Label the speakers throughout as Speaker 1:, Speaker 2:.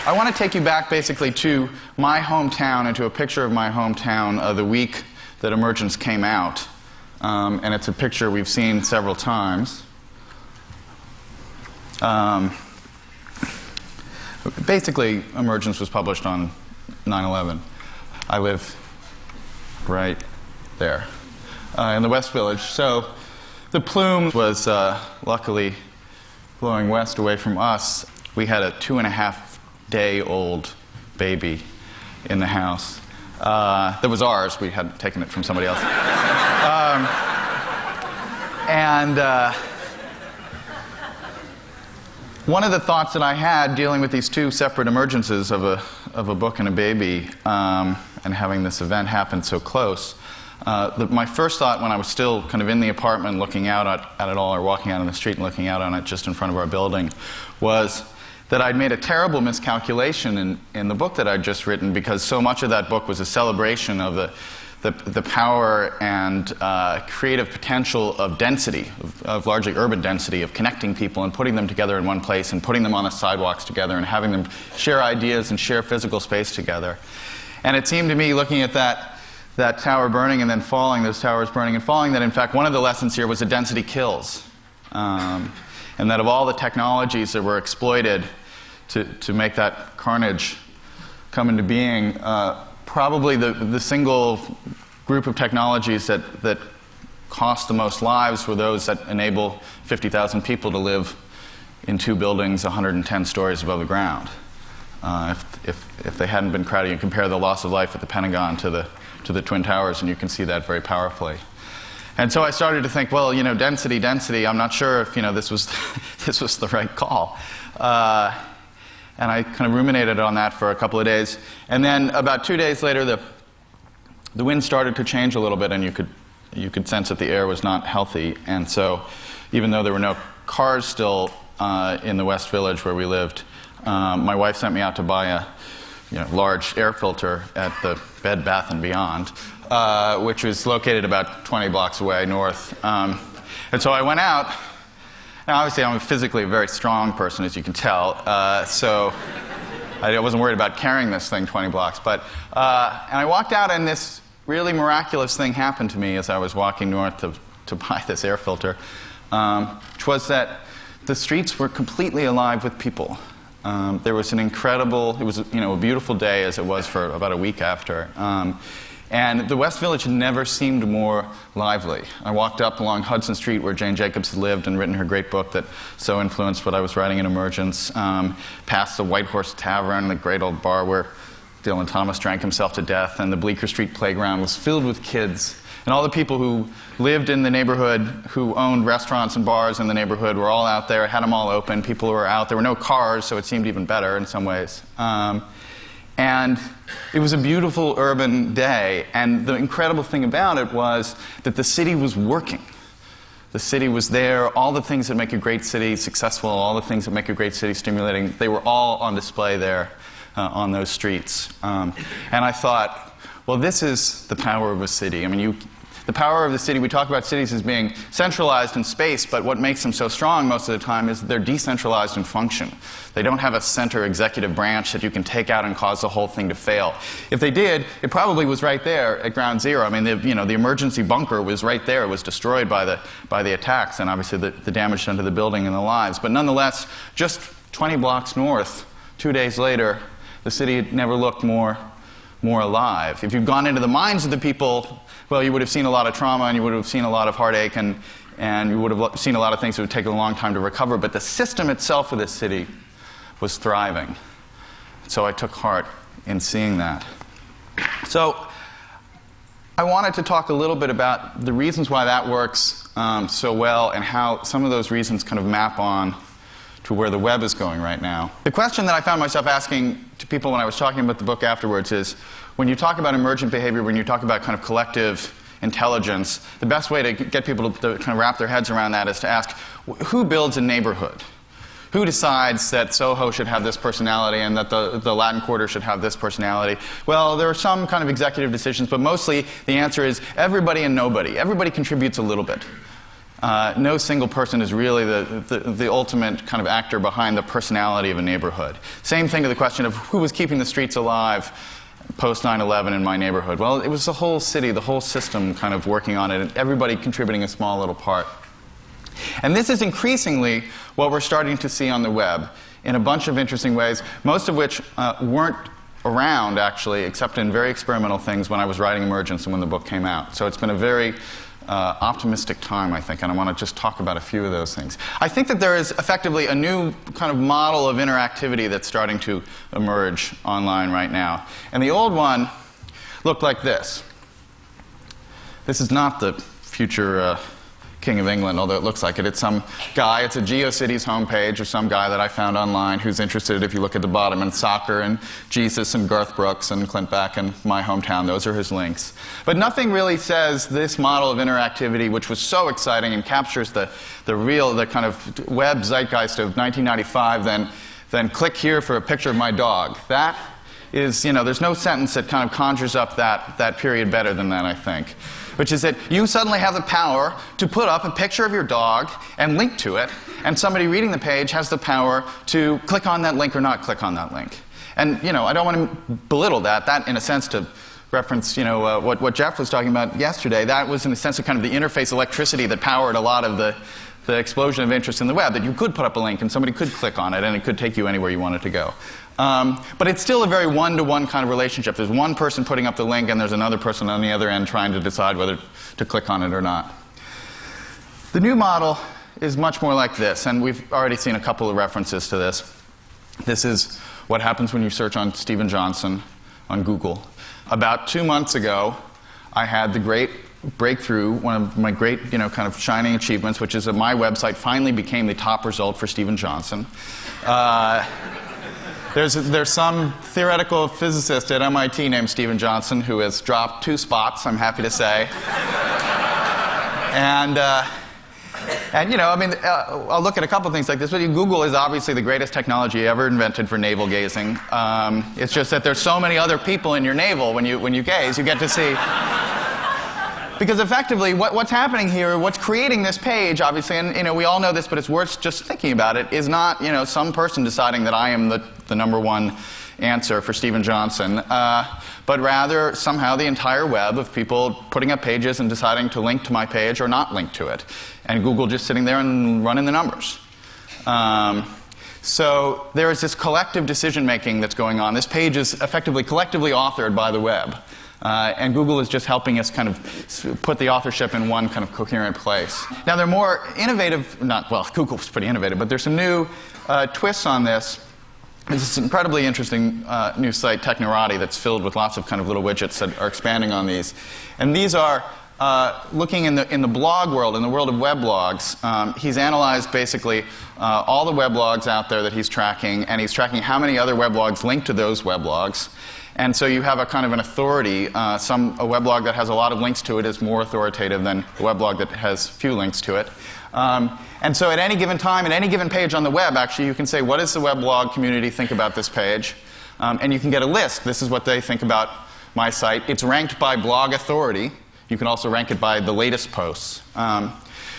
Speaker 1: I want to take you back basically to my hometown and to a picture of my hometown the week that Emergence came out. And it's a picture we've seen several times. Basically, Emergence was published on 9/11. I live right there in the West Village. So the plume was luckily blowing west away from us. We had a 2.5-day-old baby in the house. That was ours. We had taken it from somebody else. One of the thoughts that I had dealing with these two separate emergences of a book and a baby, and having this event happen so close, my first thought when I was still kind of in the apartment looking out at it all, or walking out on the street and looking out on it just in front of our building, was that I'd made a terrible miscalculation in the book that I'd just written, because so much of that book was a celebration of the power and creative potential of density, of largely urban density, of connecting people and putting them together in one place and putting them on the sidewalks together and having them share ideas and share physical space together. And it seemed to me, looking at that tower burning and then falling, those towers burning and falling, that in fact one of the lessons here was that density kills. And that of all the technologies that were exploited to make that carnage come into being, probably the single group of technologies that cost the most lives were those that enable 50,000 people to live in 2 buildings 110 stories above the ground. If they hadn't been crowded, you compare the loss of life at the Pentagon to the Twin Towers, and you can see that very powerfully. And so I started to think, well, density, I'm not sure if this was this was the right call. And I kind of ruminated on that for a couple of days. And then about 2 days later, the wind started to change a little bit, and you could sense that the air was not healthy. And so even though there were no cars still in the West Village where we lived, my wife sent me out to buy a large air filter at the Bed Bath & Beyond, which was located about 20 blocks away north. And so I went out. Now, obviously, I'm physically a very strong person, as you can tell, so I wasn't worried about carrying this thing 20 blocks. And I walked out, and this really miraculous thing happened to me as I was walking north to buy this air filter, which was that the streets were completely alive with people. There was an incredible, it was a beautiful day, as it was for about a week after. And the West Village had never seemed more lively. I walked up along Hudson Street, where Jane Jacobs had lived and written her great book that so influenced what I was writing in Emergence, past the White Horse Tavern, the great old bar where Dylan Thomas drank himself to death, and the Bleecker Street playground was filled with kids. And all the people who lived in the neighborhood, who owned restaurants and bars in the neighborhood, were all out there, had them all open. People were out. There were no cars, so it seemed even better in some ways. And it was a beautiful urban day, and the incredible thing about it was that the city was working. The city was there, all the things that make a great city successful, all the things that make a great city stimulating, they were all on display there on those streets. And I thought, well, this is the power of a city. I mean, the power of the city, we talk about cities as being centralized in space, but what makes them so strong most of the time is that they're decentralized in function. They don't have a center executive branch that you can take out and cause the whole thing to fail. If they did, it probably was right there at ground zero. I mean, the emergency bunker was right there. It was destroyed by the attacks and obviously the damage done to the building and the lives. But nonetheless, just 20 blocks north, 2 days later, the city had never looked more alive. If you'd gone into the minds of the people, well, you would have seen a lot of trauma, and you would have seen a lot of heartache, and you would have seen a lot of things that would take a long time to recover. But the system itself of this city was thriving. So I took heart in seeing that. So I wanted to talk a little bit about the reasons why that works so well, and how some of those reasons kind of map on to where the web is going right now. The question that I found myself asking to people when I was talking about the book afterwards is, when you talk about emergent behavior, when you talk about kind of collective intelligence, the best way to get people to kind of wrap their heads around that is to ask, who builds a neighborhood? Who decides that Soho should have this personality and that the Latin Quarter should have this personality? Well, there are some kind of executive decisions, but mostly the answer is everybody and nobody. Everybody contributes a little bit. no single person is really the ultimate kind of actor behind the personality of a neighborhood. Same thing to the question of who was keeping the streets alive post 9/11 in my neighborhood. Well, it was the whole city, the whole system kind of working on it, and everybody contributing a small little part. And this is increasingly what we're starting to see on the web in a bunch of interesting ways, most of which weren't around, actually, except in very experimental things when I was writing Emergence and when the book came out. So it's been a very optimistic time, I think, and I want to just talk about a few of those things. I think that there is effectively a new kind of model of interactivity that's starting to emerge online right now. And the old one looked like this. This is not the future King of England, although it looks like it. It's some guy, it's a GeoCities homepage of some guy that I found online who's interested, if you look at the bottom, in soccer and Jesus and Garth Brooks and Clint Beck and my hometown. Those are his links. But nothing really says this model of interactivity, which was so exciting and captures the kind of web zeitgeist of 1995, then click here for a picture of my dog. That is, there's no sentence that kind of conjures up that period better than that, I think. Which is that you suddenly have the power to put up a picture of your dog and link to it, and somebody reading the page has the power to click on that link or not click on that link. And, I don't want to belittle that. That, in a sense, to reference, what Jeff was talking about yesterday, that was, in a sense, of kind of the interface electricity that powered a lot of the explosion of interest in the web, that you could put up a link and somebody could click on it and it could take you anywhere you wanted to go. But it's still a very one-to-one kind of relationship. There's one person putting up the link and there's another person on the other end trying to decide whether to click on it or not. The new model is much more like this, and we've already seen a couple of references to this. This is what happens when you search on Stephen Johnson on Google. About 2 months ago, I had the great breakthrough, one of my great, kind of shining achievements, which is that my website finally became the top result for Stephen Johnson. There's some theoretical physicist at MIT named Stephen Johnson who has dropped 2 spots, I'm happy to say. I'll look at a couple things like this. But Google is obviously the greatest technology ever invented for navel gazing. It's just that there's so many other people in your navel when you gaze, you get to see. Because effectively, what's happening here, what's creating this page, obviously, and we all know this, but it's worth just thinking about it, is not some person deciding that I am the #1 answer for Stephen Johnson, but rather somehow the entire web of people putting up pages and deciding to link to my page or not link to it, and Google just sitting there and running the numbers. So there is this collective decision-making that's going on. This page is effectively collectively authored by the web. And Google is just helping us kind of put the authorship in one kind of coherent place. Now, they're more innovative, Google's pretty innovative, but there's some new twists on this. There's this incredibly interesting new site, Technorati, that's filled with lots of kind of little widgets that are expanding on these. And these are looking in the blog world, in the world of web blogs. He's analyzed basically all the web blogs out there that he's tracking, and he's tracking how many other web blogs link to those web blogs. And so you have a kind of an authority. A weblog that has a lot of links to it is more authoritative than a weblog that has few links to it. And so at any given time, at any given page on the web, actually, you can say, what does the weblog community think about this page? And you can get a list. This is what they think about my site. It's ranked by blog authority. You can also rank it by the latest posts.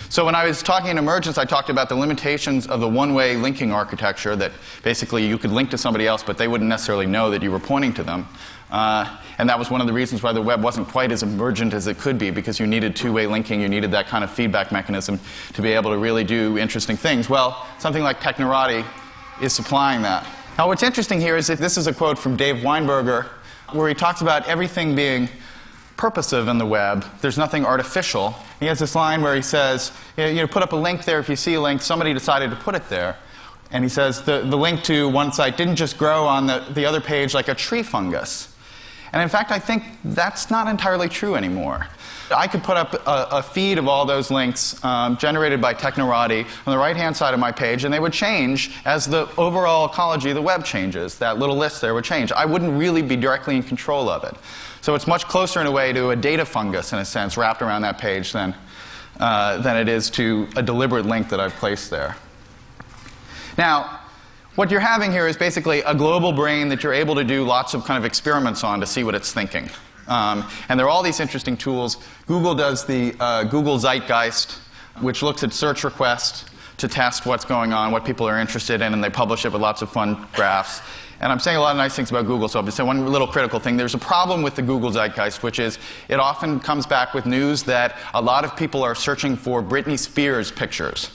Speaker 1: So when I was talking in Emergence, I talked about the limitations of the one-way linking architecture, that basically you could link to somebody else, but they wouldn't necessarily know that you were pointing to them. And that was one of the reasons why the web wasn't quite as emergent as it could be, because you needed two-way linking, you needed that kind of feedback mechanism to be able to really do interesting things. Well, something like Technorati is supplying that. Now, what's interesting here is that this is a quote from Dave Weinberger, where he talks about everything being purposive in the web. There's nothing artificial. He has this line where he says, put up a link there if you see a link. Somebody decided to put it there. And he says the link to one site didn't just grow on the other page like a tree fungus. And in fact, I think that's not entirely true anymore. I could put up a feed of all those links generated by Technorati on the right-hand side of my page, and they would change as the overall ecology of the web changes. That little list there would change. I wouldn't really be directly in control of it. So it's much closer in a way to a data fungus, in a sense, wrapped around that page than it is to a deliberate link that I've placed there. Now, what you're having here is basically a global brain that you're able to do lots of kind of experiments on to see what it's thinking. And there are all these interesting tools. Google does the Google Zeitgeist which looks at search requests to test what's going on, what people are interested in, and they publish it with lots of fun graphs. And I'm saying a lot of nice things about Google, so I'll just say one little critical thing. There's a problem with the Google zeitgeist, which is it often comes back with news that a lot of people are searching for Britney Spears pictures,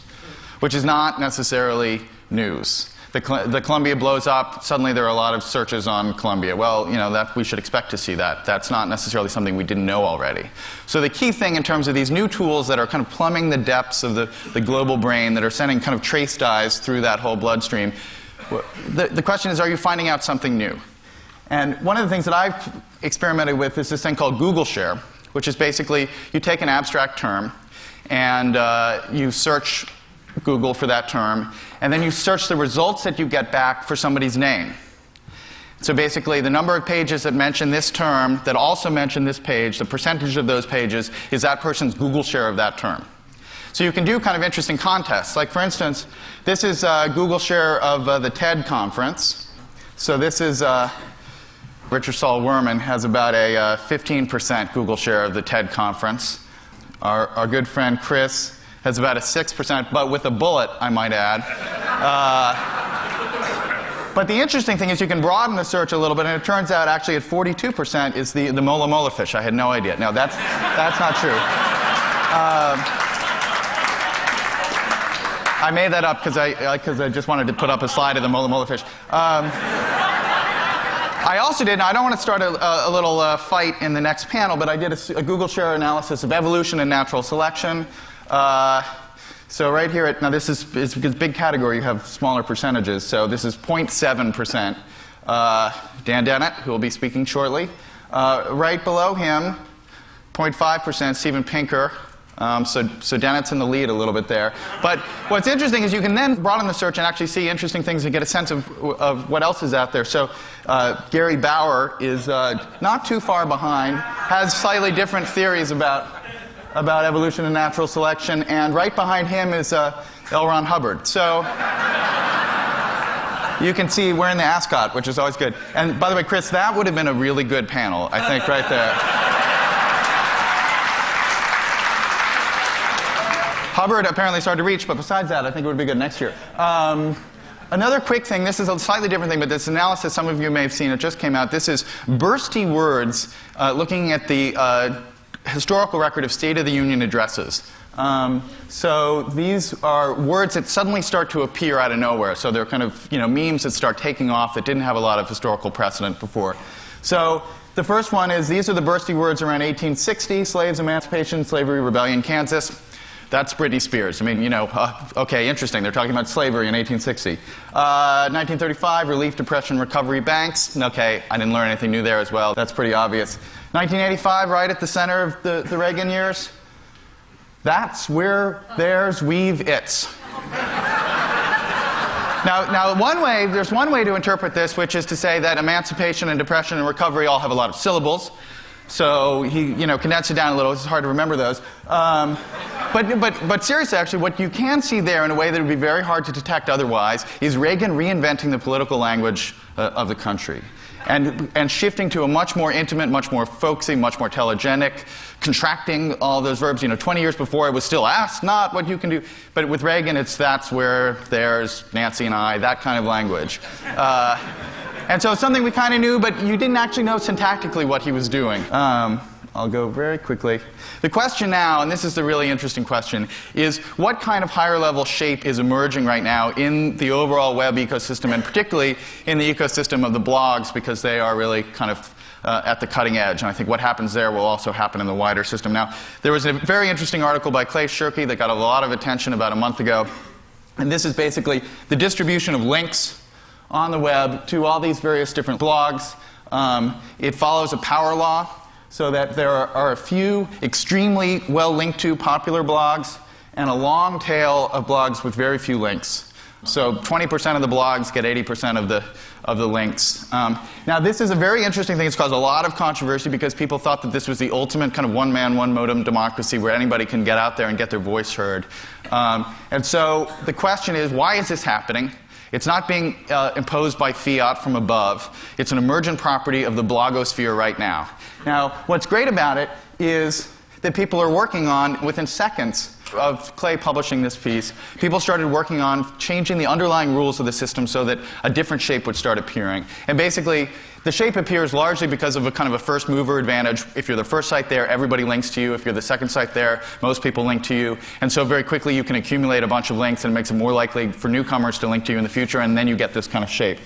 Speaker 1: which is not necessarily news. The Columbia blows up, suddenly there are a lot of searches on Columbia. Well, you know, that we should expect to see that. That's not necessarily something we didn't know already. So the key thing in terms of these new tools that are kind of plumbing the depths of the global brain, that are sending kind of trace dyes through that whole bloodstream, the question is, are you finding out something new? And one of the things that I've experimented with is this thing called Google Share, which is basically you take an abstract term and you search Google for that term, and then you search the results that you get back for somebody's name. So basically, the number of pages that mention this term that also mention this page, the percentage of those pages is that person's Google share of that term. So you can do kind of interesting contests. Like, for instance, this is Google share of the TED conference. So this is Richard Saul Wurman has about a 15% Google share of the TED conference. Our good friend Chris has about a 6%, but with a bullet, I might add. But the interesting thing is you can broaden the search a little bit, and it turns out actually at 42% is the mola mola fish. I had no idea. No, that's not true. I made that up because I just wanted to put up a slide of the mola mola fish. I also did, I don't want to start a little fight in the next panel, but I did a Google share analysis of evolution and natural selection. So right here, now this is because big category, you have smaller percentages. So this is 0.7%. Dan Dennett, who will be speaking shortly. Right below him, 0.5%, Steven Pinker. So Dennett's in the lead a little bit there. But what's interesting is you can then broaden the search and actually see interesting things and get a sense of what else is out there. So Gary Bauer is not too far behind, has slightly different theories about evolution and natural selection, and right behind him is L. Ron Hubbard. So you can see we're in the ascot, which is always good. And by the way, Chris, that would have been a really good panel, I think, right there. Hubbard apparently started to reach, but besides that, I think it would be good next year. Another quick thing, this is a slightly different thing, but this analysis, some of you may have seen, it just came out. This is bursty words looking at the historical record of State of the Union addresses. So these are words that suddenly start to appear out of nowhere. So they're kind of memes that start taking off that didn't have a lot of historical precedent before. So the first one is, these are the bursty words around 1860, slaves, emancipation, slavery, rebellion, Kansas. That's Britney Spears. I mean, okay, interesting. They're talking about slavery in 1860. 1935, relief, depression, recovery, banks. Okay, I didn't learn anything new there as well. That's pretty obvious. 1985, right at the center of the Reagan years. That's where there's weave its. Now, there's one way to interpret this, which is to say that emancipation and depression and recovery all have a lot of syllables. So he, condensed it down a little. It's hard to remember those. But seriously, actually, what you can see there in a way that would be very hard to detect otherwise is Reagan reinventing the political language of the country and shifting to a much more intimate, much more folksy, much more telegenic, contracting all those verbs. 20 years before, it was still ask not what you can do. But with Reagan, it's that's where, there's, Nancy and I, that kind of language. And so it's something we kind of knew, but you didn't actually know syntactically what he was doing. I'll go very quickly. The question now, and this is the really interesting question, is what kind of higher level shape is emerging right now in the overall web ecosystem, and particularly in the ecosystem of the blogs, because they are really kind of at the cutting edge. And I think what happens there will also happen in the wider system. Now, there was a very interesting article by Clay Shirky that got a lot of attention about a month ago. And this is basically the distribution of links on the web to all these various different blogs. It follows a power law, so that there are a few extremely well linked to popular blogs and a long tail of blogs with very few links. So 20% of the blogs get 80% of the links. Now this is a very interesting thing. It's caused a lot of controversy because people thought that this was the ultimate kind of one-man, one-modem democracy where anybody can get out there and get their voice heard. And so the question is, why is this happening? It's not being imposed by fiat from above. It's an emergent property of the blogosphere right now. Now, what's great about it is that people are working on within seconds of Clay publishing this piece. People started working on changing the underlying rules of the system so that a different shape would start appearing. And basically, the shape appears largely because of a kind of a first mover advantage. If you're the first site there, everybody links to you. If you're the second site there, most people link to you. And so very quickly you can accumulate a bunch of links, and it makes it more likely for newcomers to link to you in the future, and then you get this kind of shape.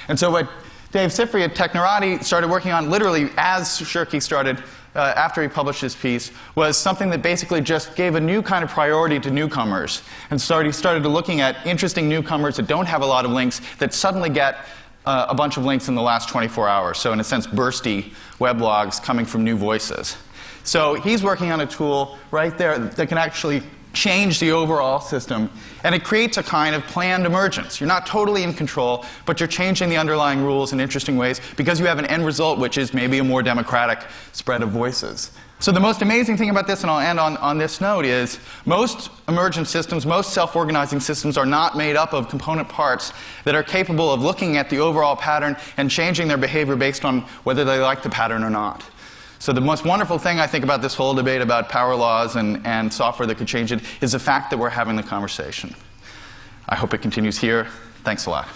Speaker 1: And so what Dave Sifry at Technorati started working on literally as Shirky started, after he published his piece, was something that basically just gave a new kind of priority to newcomers. And so he started looking at interesting newcomers that don't have a lot of links that suddenly get a bunch of links in the last 24 hours. So in a sense, bursty weblogs coming from new voices. So he's working on a tool right there that can actually change the overall system. And it creates a kind of planned emergence. You're not totally in control, but you're changing the underlying rules in interesting ways because you have an end result which is maybe a more democratic spread of voices. So the most amazing thing about this, and I'll end on this note, is most emergent systems, most self-organizing systems are not made up of component parts that are capable of looking at the overall pattern and changing their behavior based on whether they like the pattern or not. So the most wonderful thing, I think, about this whole debate about power laws and software that could change it is the fact that we're having the conversation. I hope it continues here. Thanks a lot.